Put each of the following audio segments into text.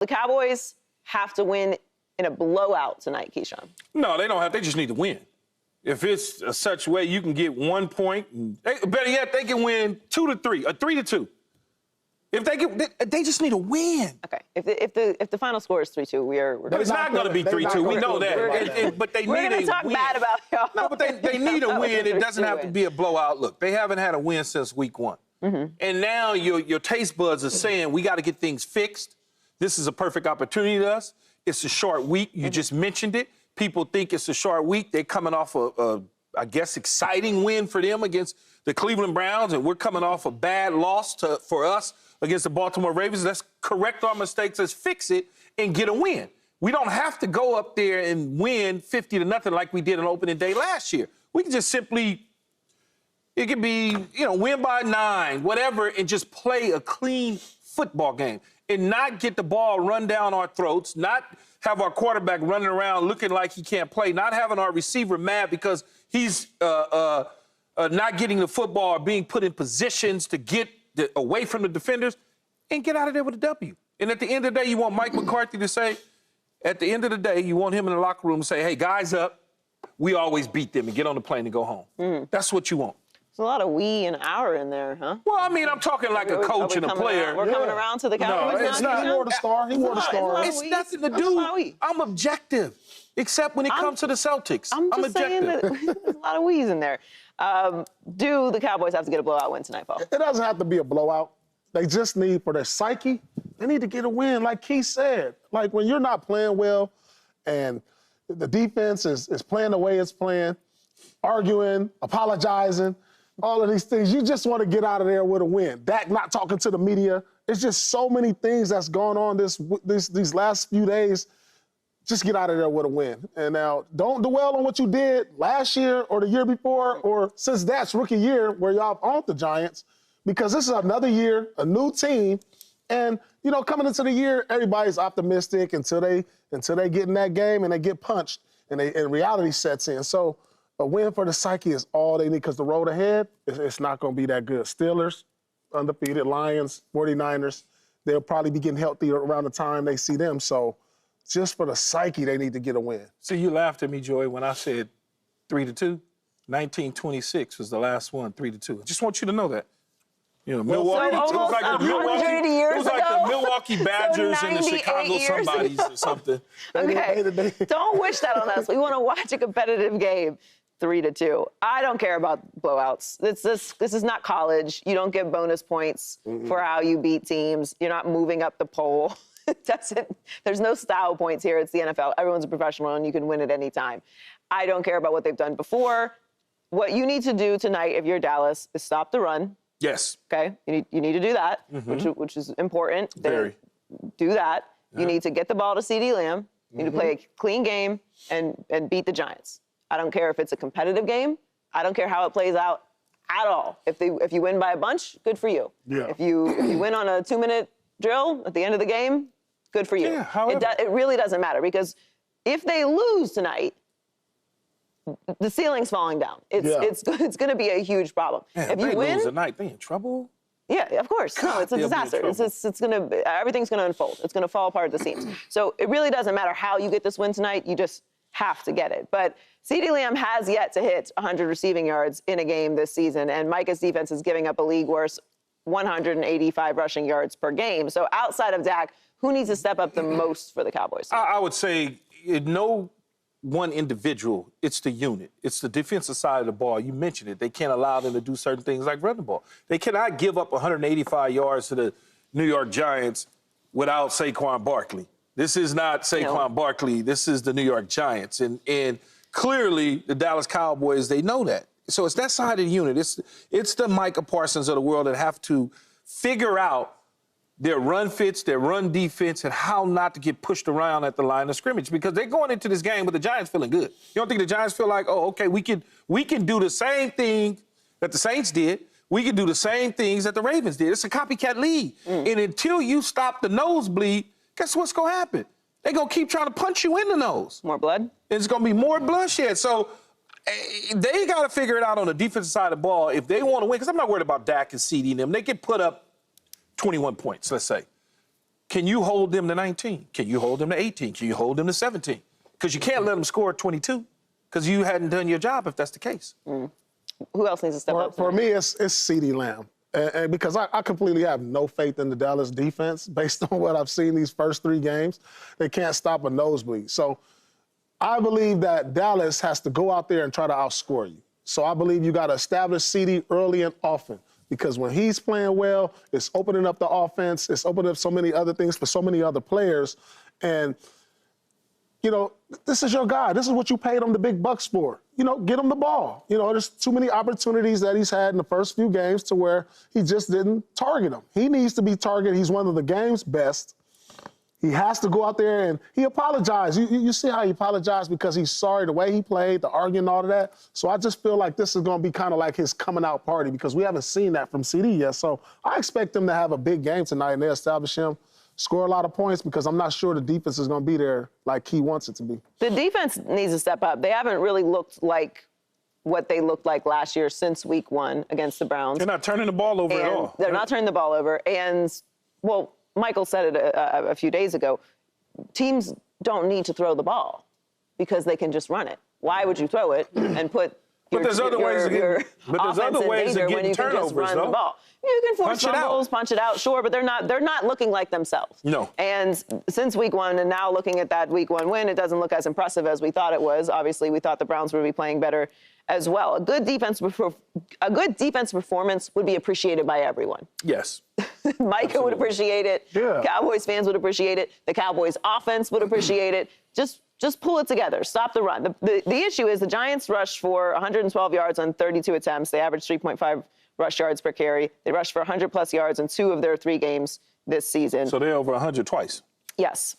The Cowboys have to win in a blowout tonight, Keyshawn. No, they don't have. They just need to win. If it's such a way you can get 1 point, better yet, they can win 2-3, or 3-2. If they just need to win. Okay. If the final score is 3-2, we're it's not going to be 3-2. We know that. But they need a win. We're going to talk bad about y'all. No, but they need a win. It doesn't have to be a blowout. Look, they haven't had a win since week 1. Mm-hmm. And now your taste buds are saying we got to get things fixed. This is a perfect opportunity to us. It's a short week. You just mentioned it. People think it's a short week. They're coming off a I guess, exciting win for them against the Cleveland Browns, and we're coming off a bad loss for us against the Baltimore Ravens. Let's correct our mistakes. Let's fix it and get a win. We don't have to go up there and win 50-0 like we did on opening day last year. We can just simply, it could be, win by 9, whatever, and just play a clean football game and not get the ball run down our throats, not have our quarterback running around looking like he can't play, not having our receiver mad because he's not getting the football or being put in positions to get away from the defenders, and get out of there with a W. And at the end of the day, you want Mike McCarthy to say, at the end of the day, you want him in the locker room to say, hey, guys up, we always beat them, and get on the plane and go home. Mm. That's what you want. There's a lot of we and our in there, huh? Well, I mean, I'm talking like a coach and a player. We're coming around to the Cowboys. No, it's not. He wore the star. He wore the star. It's nothing to do. I'm objective, except when it comes to the Celtics. I'm just objective. saying that there's a lot of we's in there. Do the Cowboys have to get a blowout win tonight, Paul? It doesn't have to be a blowout. They just need, for their psyche, they need to get a win, like Keith said. Like, when you're not playing well and the defense is playing the way it's playing, arguing, apologizing, all of these things, you just want to get out of there with a win. Dak not talking to the media. It's just so many things that's going on these last few days. Just get out of there with a win. And now, don't dwell on what you did last year or the year before or since that's rookie year where y'all owned the Giants, because this is another year, a new team. And, coming into the year, everybody's optimistic until they get in that game and they get punched and reality sets in. So a win for the psyche is all they need, because the road ahead, it's not going to be that good. Steelers, undefeated, Lions, 49ers, they'll probably be getting healthy around the time they see them. So just for the psyche, they need to get a win. See, you laughed at me, Joey, when I said 3-2. 1926 was the last one, 3-2. I just want you to know that. Milwaukee. So almost 100 years it was like the Milwaukee Badgers and the Chicago somebodies or something. Okay, don't wish that on us. We want to watch a competitive game. 3-2. I don't care about blowouts. This is not college. You don't get bonus points for how you beat teams. You're not moving up the poll. There's no style points here. It's the NFL. Everyone's a professional, and you can win at any time. I don't care about what they've done before. What you need to do tonight, if you're Dallas, is stop the run. Yes. Okay? You need to do that, which is important. Very. Do that. Yeah. You need to get the ball to CeeDee Lamb. You need to play a clean game and beat the Giants. I don't care if it's a competitive game. I don't care how it plays out at all. If you win by a bunch, good for you. Yeah. If you win on a 2-minute drill at the end of the game, good for you. Yeah, however. It really doesn't matter, because if they lose tonight, the ceiling's falling down. It's going to be a huge problem. Man, if you win tonight, they in trouble. Yeah, of course. God, no, it's a disaster. Everything's going to unfold. It's going to fall apart at the seams. So it really doesn't matter how you get this win tonight. You just have to get it. But CeeDee Lamb has yet to hit 100 receiving yards in a game this season, and Micah's defense is giving up a league-worst 185 rushing yards per game. So outside of Dak, who needs to step up the most for the Cowboys? I would say no one individual. It's the unit. It's the defensive side of the ball. You mentioned it. They can't allow them to do certain things like run the ball. They cannot give up 185 yards to the New York Giants without Saquon Barkley. This is not Saquon Barkley. This is the New York Giants. And clearly, the Dallas Cowboys, they know that. So it's that side of the unit. It's the Micah Parsons of the world that have to figure out their run fits, their run defense, and how not to get pushed around at the line of scrimmage, because they're going into this game with the Giants feeling good. You don't think the Giants feel like, oh, okay, we can do the same thing that the Saints did. We can do the same things that the Ravens did. It's a copycat league. And until you stop the nosebleed, guess what's going to happen? They're going to keep trying to punch you in the nose. More blood? It's going to be more bloodshed. So they got to figure it out on the defensive side of the ball if they want to win, because I'm not worried about Dak and CeeDee and them. They can put up 21 points, let's say. Can you hold them to 19? Can you hold them to 18? Can you hold them to 17? Because you can't let them score 22 because you hadn't done your job if that's the case. Who else needs to step up? For me, it's CeeDee Lamb. And because I completely have no faith in the Dallas defense based on what I've seen these first 3 games. They can't stop a nosebleed. So I believe that Dallas has to go out there and try to outscore you. So I believe you got to establish CeeDee early and often. Because when he's playing well, it's opening up the offense. It's opening up so many other things for so many other players. And, you know, this is your guy. This is what you paid him the big bucks for. You know, get him the ball. You know, there's too many opportunities that he's had in the first few games to where he just didn't target him. He needs to be targeted. He's one of the game's best. He has to go out there and he apologized. You see how he apologized because he's sorry the way he played, the arguing, all of that. So I just feel like this is going to be kind of like his coming out party because we haven't seen that from CeeDee yet. So I expect him to have a big game tonight and they establish him, score a lot of points because I'm not sure the defense is going to be there like he wants it to be. The defense needs to step up. They haven't really looked like what they looked like last year since week 1 against the Browns. They're not turning the ball over at all. They're not turning the ball over. And, well, Michael said it a few days ago, teams don't need to throw the ball because they can just run it. Why would you throw it and put your offense in danger when you can just run the ball? You can force fumbles, punch it out, sure, but they're not looking like themselves. No. And since week 1 and now looking at that week 1 win, it doesn't look as impressive as we thought it was. Obviously, we thought the Browns would be playing better as well. A good defense performance would be appreciated by everyone. Yes. Micah would appreciate it. Yeah. Cowboys fans would appreciate it. The Cowboys offense would appreciate it. Just pull it together. Stop the run. The issue is the Giants rushed for 112 yards on 32 attempts. They averaged 3.5 rush yards per carry. They rushed for 100-plus yards in 2 of their 3 games this season. So they're over 100 twice. Yes.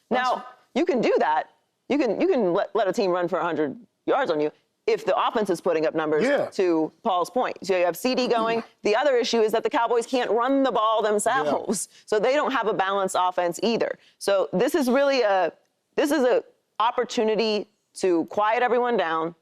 Now, you can do that. You can let a team run for 100 yards on you if the offense is putting up numbers, to Paul's point. So you have CeeDee going. The other issue is that the Cowboys can't run the ball themselves. Yeah. So they don't have a balanced offense either. So this is really a opportunity to quiet everyone down,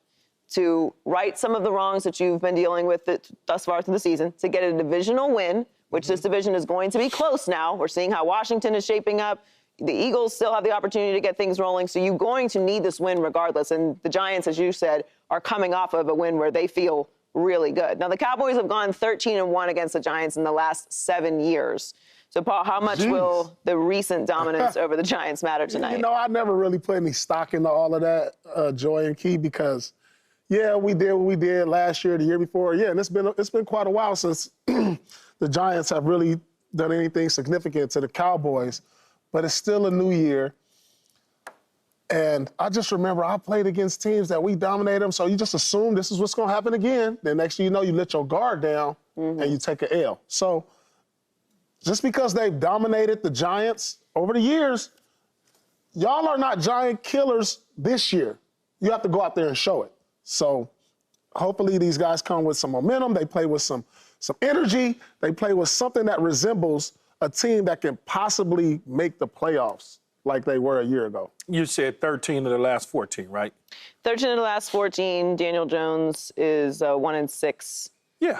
to right some of the wrongs that you've been dealing with thus far through the season, to get a divisional win, which this division is going to be close now. We're seeing how Washington is shaping up. The Eagles still have the opportunity to get things rolling, so you're going to need this win regardless. And the Giants, as you said, are coming off of a win where they feel really good. Now, the Cowboys have gone 13-1 against the Giants in the last 7 years. So, Paul, how much will the recent dominance over the Giants matter tonight? You know, I never really put any stock into all of that, Joy and Key, because, yeah, we did what we did last year, the year before. Yeah, and it's been quite a while since the Giants have really done anything significant to the Cowboys. But it's still a new year. And I just remember I played against teams that we dominated them, so you just assume this is what's going to happen again. Then next thing you know, you let your guard down and you take an L. So just because they've dominated the Giants over the years, y'all are not Giant killers this year. You have to go out there and show it. So hopefully these guys come with some momentum. They play with some energy. They play with something that resembles a team that can possibly make the playoffs like they were a year ago. You said 13 of the last 14, right? 13 of the last 14. Daniel Jones is 1-6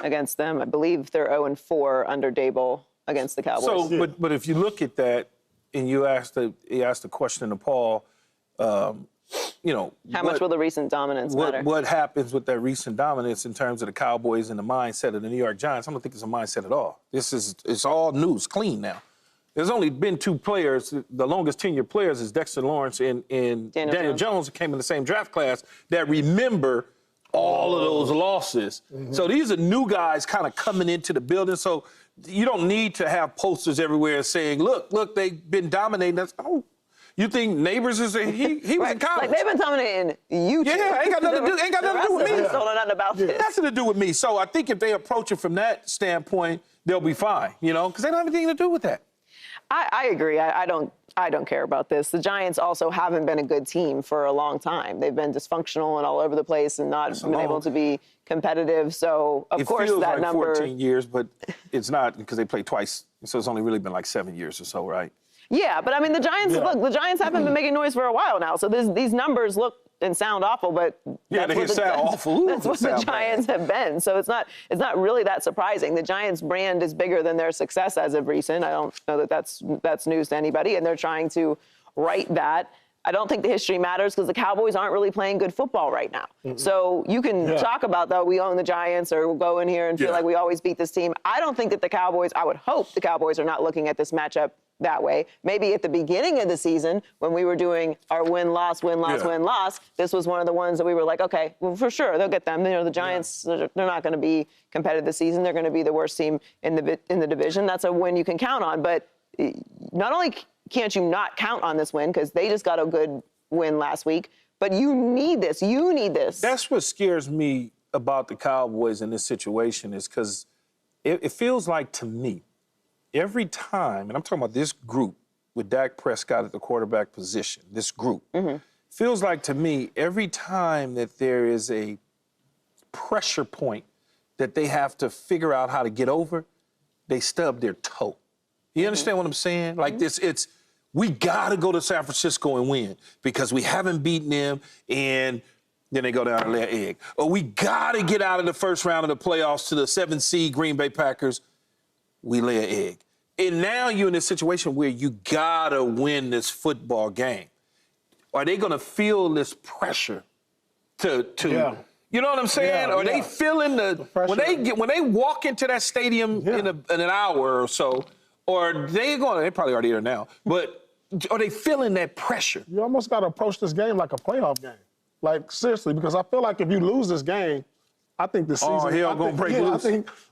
against them. I believe they're 0-4 under Dable against the Cowboys. So, but if you look at that and you asked the question to Paul, you know, how much will the recent dominance matter? What happens with that recent dominance in terms of the Cowboys and the mindset of the New York Giants? I don't think it's a mindset at all. It's all new. It's clean now. There's only been 2 players. The longest tenured players is Dexter Lawrence and Daniel Jones, who came in the same draft class, that remember all of those losses. So these are new guys kind of coming into the building. So you don't need to have posters everywhere saying, look, they've been dominating us. Oh, you think Neighbors is he was in college? Like they've been dominating you. Yeah, ain't got nothing to do with me. Don't know nothing about this. Nothing to do with me. So I think if they approach it from that standpoint, they'll be fine. You know, because they don't have anything to do with that. I agree. I don't care about this. The Giants also haven't been a good team for a long time. They've been dysfunctional and all over the place and not been able to be competitive. So, of course, that like number... 14 years, but it's not because they played twice. So it's only really been like 7 years or so, right? Yeah, but I mean, the Giants, look, the Giants haven't been making noise for a while now. So these numbers look and sound awful, but Yeah, that's they what the, sound awful. That's what the Giants have been. So it's not really that surprising. The Giants brand is bigger than their success as of recent. I don't know that that's news to anybody, and they're trying to right that. I don't think the history matters because the Cowboys aren't really playing good football right now. So you can talk about, though, we own the Giants or we'll go in here and feel like we always beat this team. I don't think that the Cowboys, I would hope the Cowboys are not looking at this matchup that way. Maybe at the beginning of the season when we were doing our win-loss, this was one of the ones that we were like, okay, well, for sure, they'll get them. You know, the Giants, they're not going to be competitive this season. They're going to be the worst team in the division. That's a win you can count on. But not only can't you not count on this win because they just got a good win last week, but you need this. You need this. That's what scares me about the Cowboys in this situation is because it feels like to me, every time, and I'm talking about this group with Dak Prescott at the quarterback position, this group, feels like to me every time that there is a pressure point that they have to figure out how to get over, they stub their toe. You understand what I'm saying? Like this, we got to go to San Francisco and win because we haven't beaten them, and then they go down and lay an egg. Or we got to get out of the first round of the playoffs to the 7th seed Green Bay Packers. We lay an egg. And now you're in this situation where you got to win this football game. Are they going to feel this pressure to you know what I'm saying? Are they feeling the pressure when they walk into that stadium in an hour or so, or they probably already there now, but are they feeling that pressure? You almost got to approach this game like a playoff game. Like, seriously, because I feel like if you lose this game, I think the season... Oh, hell gonna break loose.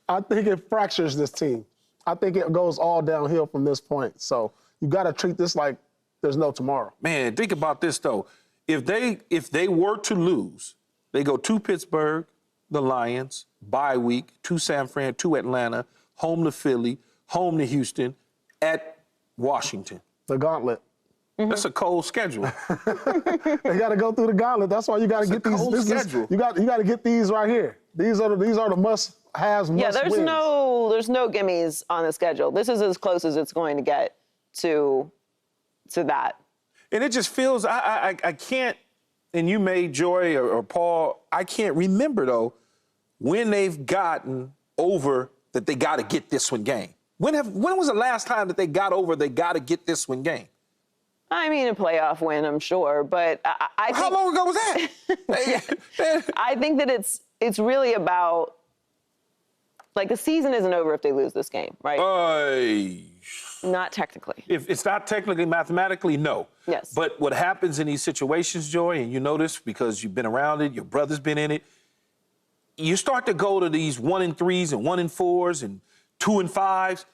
I think it fractures this team. I think it goes all downhill from this point. So you got to treat this like there's no tomorrow. Man, think about this, though. If they were to lose, they go to Pittsburgh, the Lions, bye week, to San Fran, to Atlanta, home to Philly, home to Houston, at Washington. The gauntlet. That's a cold schedule. They got to go through the gauntlet. That's why you got to get these. You got to get these right here. These are the must-haves, must-wins. Yeah, there's no gimmies on the schedule. This is as close as it's going to get to that. And it just feels I can't. And you may, Joy or Paul, I can't remember though when they've gotten over that they got to get this one game. When was the last time that they got over they got to get this one game? I mean, a playoff win, I'm sure, but I think, how long ago was that? I think that it's really about, like, the season isn't over if they lose this game, right? Not technically. If it's not technically, mathematically, no. Yes. But what happens in these situations, Joy, and you know this because you've been around it, your brother's been in it, you start to go to these 1-3s and 1-4s and 2-5s.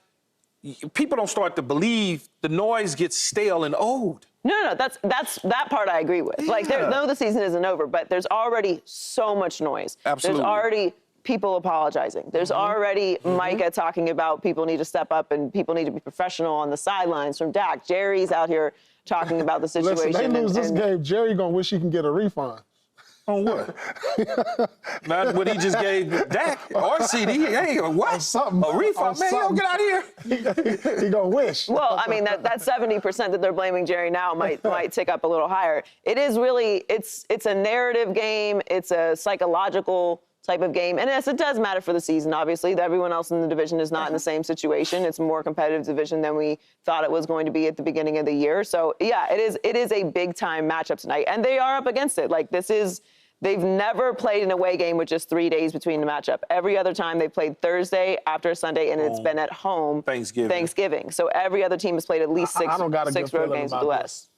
People don't start to believe. The noise gets stale and old. No, that's that part I agree with. Yeah. Like, no, the season isn't over, but there's already so much noise. Absolutely. There's already people apologizing. There's already Micah talking about people need to step up and people need to be professional on the sidelines from Dak. Jerry's out here talking about the situation. Listen, they lose this game, Jerry gonna wish he can get a refund. On what? Not what he just gave Dak or CD. Hey, what? A refund? Man, don't get out of here. He gonna wish. Well, I mean, that 70% that they're blaming Jerry now might tick up a little higher. It is really, it's a narrative game. It's a psychological type of game. And yes, it does matter for the season, obviously. Everyone else in the division is not in the same situation. It's a more competitive division than we thought it was going to be at the beginning of the year. So, yeah, it is a big-time matchup tonight. And they are up against it. Like, they've never played an away game with just 3 days between the matchup. Every other time they played Thursday after Sunday, and it's been at home Thanksgiving. So every other team has played at least six road games with the West.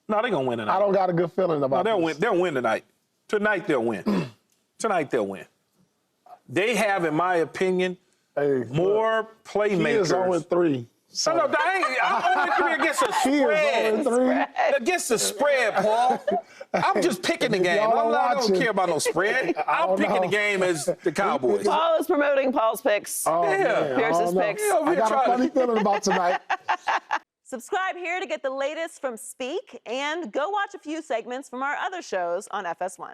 No, they're going to win tonight. I don't got a good feeling about this. They'll win tonight. Tonight they'll win. Tonight they'll win. They have, in my opinion, more playmakers. He is 0-3. So. No, I'm 0-3 against a spread. Against the spread, Paul. I'm just picking the game. I don't care about no spread. I'm picking the game as the Cowboys. Paul is promoting Paul's picks. Pierce's picks. I got a funny feeling about tonight. Subscribe here to get the latest from Speak, and go watch a few segments from our other shows on FS1.